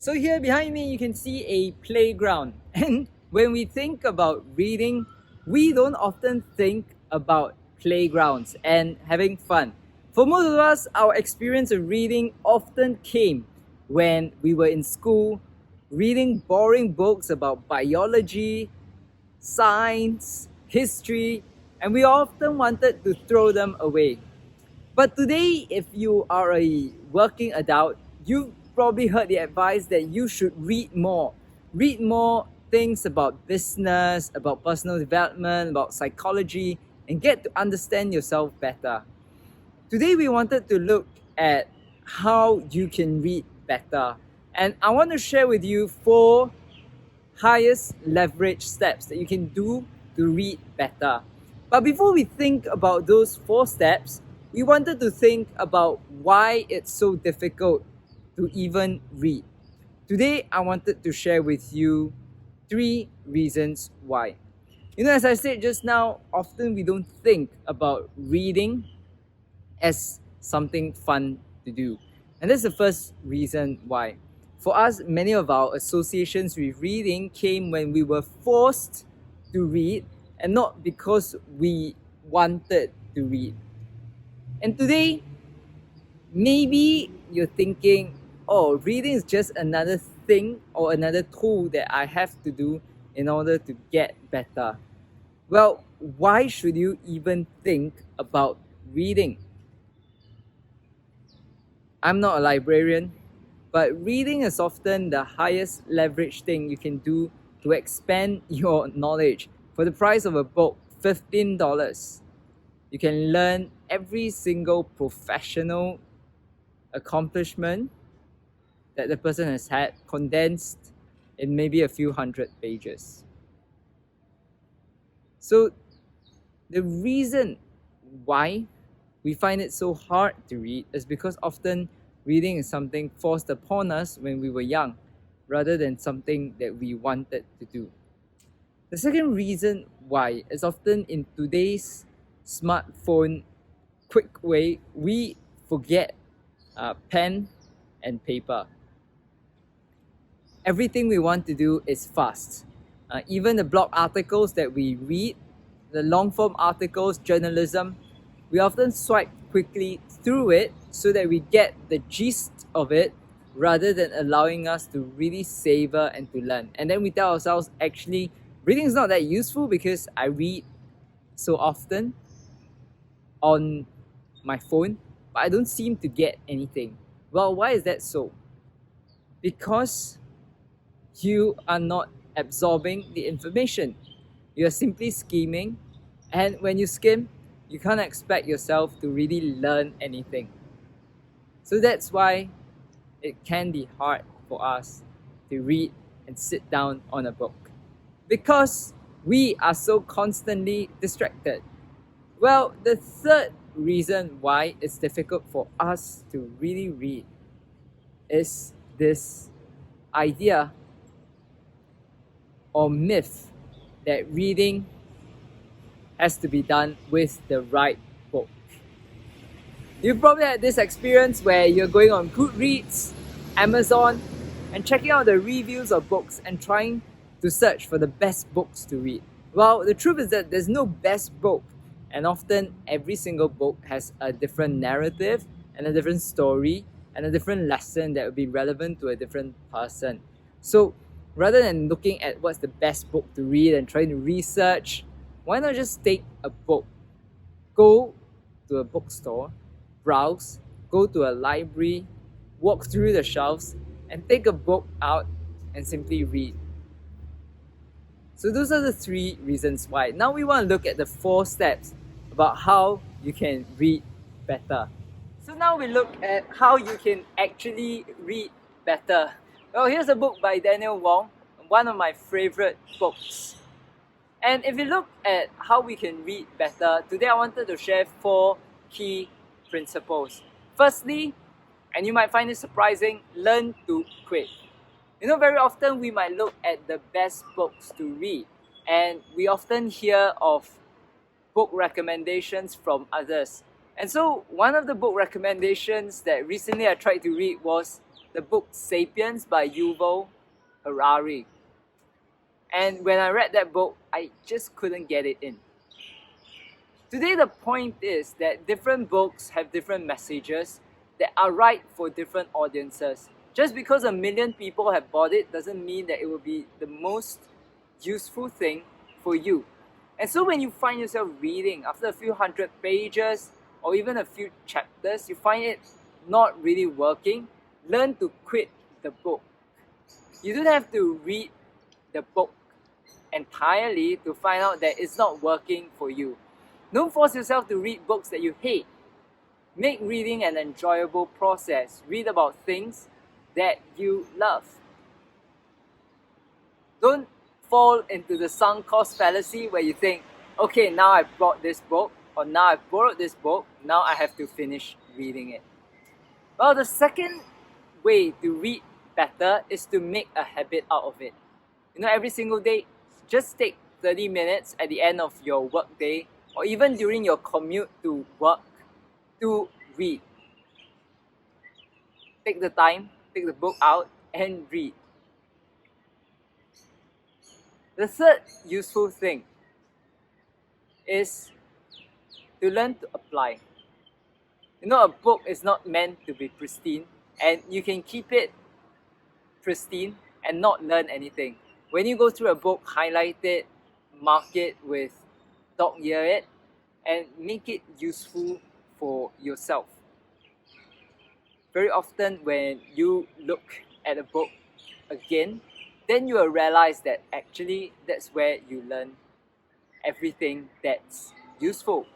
So here behind me, you can see a playground. And when we think about reading, we don't often think about playgrounds and having fun. For most of us, our experience of reading often came when we were in school, reading boring books about biology, science, history, and we often wanted to throw them away. But today, if you are a working adult, you've probably heard the advice that you should read more. Read more things about business, about personal development, about psychology, and get to understand yourself better. Today, we wanted to look at how you can read better. And I want to share with you four highest leverage steps that you can do to read better. But before we think about those four steps, we wanted to think about why it's so difficult to even read. Today, I wanted to share with you three reasons why. As I said just now, often we don't think about reading as something fun to do. And that's the first reason why. For us, many of our associations with reading came when we were forced to read and not because we wanted to read. And today, maybe you're thinking, oh, reading is just another thing or another tool that I have to do in order to get better. Well, why should you even think about reading? I'm not a librarian, but reading is often the highest leverage thing you can do to expand your knowledge. For the price of a book, $15, you can learn every single professional accomplishment that the person has had condensed in maybe a few hundred pages. So, the reason why we find it so hard to read is because often reading is something forced upon us when we were young rather than something that we wanted to do. The second reason why is often in today's smartphone quick way, we forget pen and paper. Everything we want to do is fast. Even the blog articles that we read, the long form articles, journalism, we often swipe quickly through it so that we get the gist of it rather than allowing us to really savor and to learn. And then we tell ourselves, actually, reading is not that useful because I read so often on my phone, but I don't seem to get anything. Well, why is that so? Because you are not absorbing the information. You are simply skimming, and when you skim, you can't expect yourself to really learn anything. So that's why it can be hard for us to read and sit down on a book because we are so constantly distracted. Well, the third reason why it's difficult for us to really read is this idea or myth that reading has to be done with the right book. You've probably had this experience where you're going on Goodreads, Amazon, and checking out the reviews of books and trying to search for the best books to read. Well, the truth is that there's no best book, and often every single book has a different narrative and a different story and a different lesson that will be relevant to a different person. So rather than looking at what's the best book to read and trying to research, why not just take a book, go to a bookstore, browse, go to a library, walk through the shelves, and take a book out and simply read. So those are the three reasons why. Now we want to look at the four steps about how you can read better. So now we look at how you can actually read better. Well, here's a book by Daniel Wong, one of my favorite books. And if you look at how we can read better, today I wanted to share four key principles. Firstly, and you might find it surprising, learn to quit. Very often we might look at the best books to read, and we often hear of book recommendations from others. And so one of the book recommendations that recently I tried to read was the book Sapiens by Yuval Harari. And when I read that book, I just couldn't get it in. Today, the point is that different books have different messages that are right for different audiences. Just because 1,000,000 people have bought it doesn't mean that it will be the most useful thing for you. And so when you find yourself reading after a few hundred pages or even a few chapters, you find it not really working, learn to quit the book. You don't have to read the book entirely to find out that it's not working for you. Don't force yourself to read books that you hate. Make reading an enjoyable process. Read about things that you love. Don't fall into the sunk cost fallacy where you think, okay, now I've bought this book, or now I've borrowed this book, now I have to finish reading it. Well, the second way to read better is to make a habit out of it. Every single day, just take 30 minutes at the end of your work day, or even during your commute to work, to read. Take the time, take the book out, and read. The third useful thing is to learn to apply. A book is not meant to be pristine, and you can keep it pristine and not learn anything. When you go through a book, highlight it, mark it with dog ear it, and make it useful for yourself. Very often when you look at a book again, then you will realize that actually that's where you learn everything that's useful.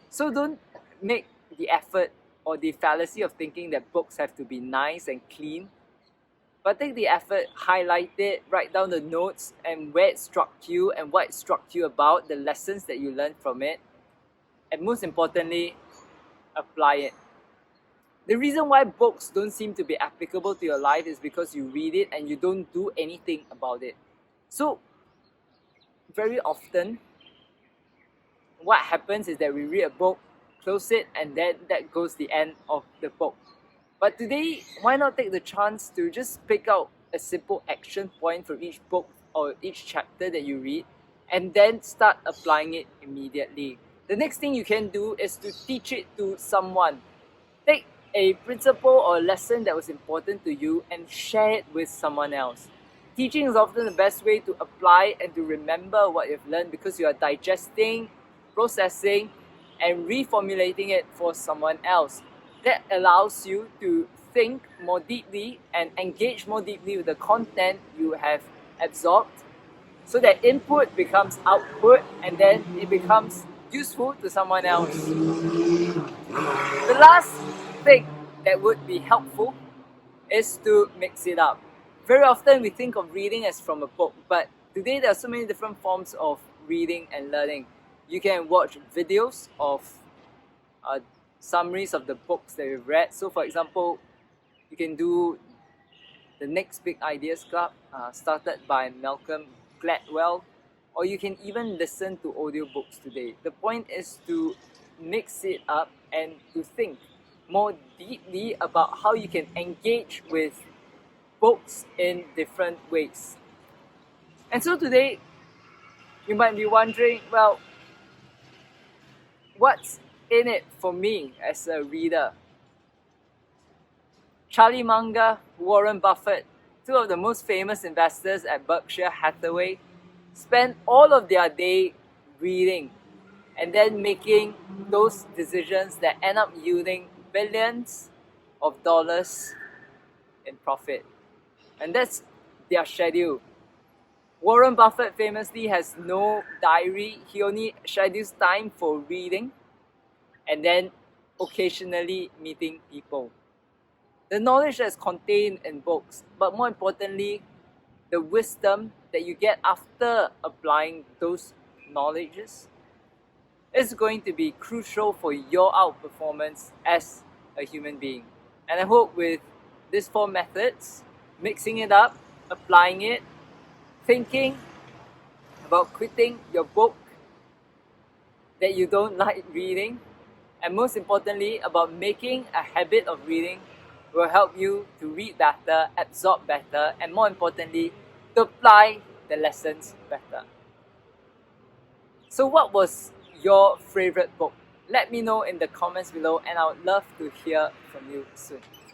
So don't make the effort or the fallacy of thinking that books have to be nice and clean, but take the effort, highlight it, write down the notes and where it struck you and what it struck you about, the lessons that you learned from it, and most importantly, apply it. The reason why books don't seem to be applicable to your life is because you read it and you don't do anything about it. So, very often, what happens is that we read a book, close it, and then that goes the end of the book. But today, why not take the chance to just pick out a simple action point from each book or each chapter that you read, and then start applying it immediately. The next thing you can do is to teach it to someone. Take a principle or lesson that was important to you and share it with someone else. Teaching is often the best way to apply and to remember what you've learned, because you are digesting, processing, and reformulating it for someone else. That allows you to think more deeply and engage more deeply with the content you have absorbed, so that input becomes output and then it becomes useful to someone else. The last thing that would be helpful is to mix it up. Very often we think of reading as from a book, but today there are so many different forms of reading and learning. You can watch videos of summaries of the books that you've read. So for example, you can do the Next Big Ideas Club, started by Malcolm Gladwell, or you can even listen to audiobooks today. The point is to mix it up and to think more deeply about how you can engage with books in different ways. And so today, you might be wondering, well, what's in it for me as a reader? Charlie Munger, Warren Buffett, two of the most famous investors at Berkshire Hathaway, spend all of their day reading and then making those decisions that end up yielding billions of dollars in profit. And that's their schedule. Warren Buffett famously has no diary. He only schedules time for reading and then occasionally meeting people. The knowledge that's contained in books, but more importantly, the wisdom that you get after applying those knowledges, is going to be crucial for your outperformance as a human being. And I hope with these 4 methods, mixing it up, applying it, thinking about quitting your book that you don't like reading, and most importantly, about making a habit of reading will help you to read better, absorb better, and more importantly, to apply the lessons better. So what was your favorite book? Let me know in the comments below, and I would love to hear from you soon.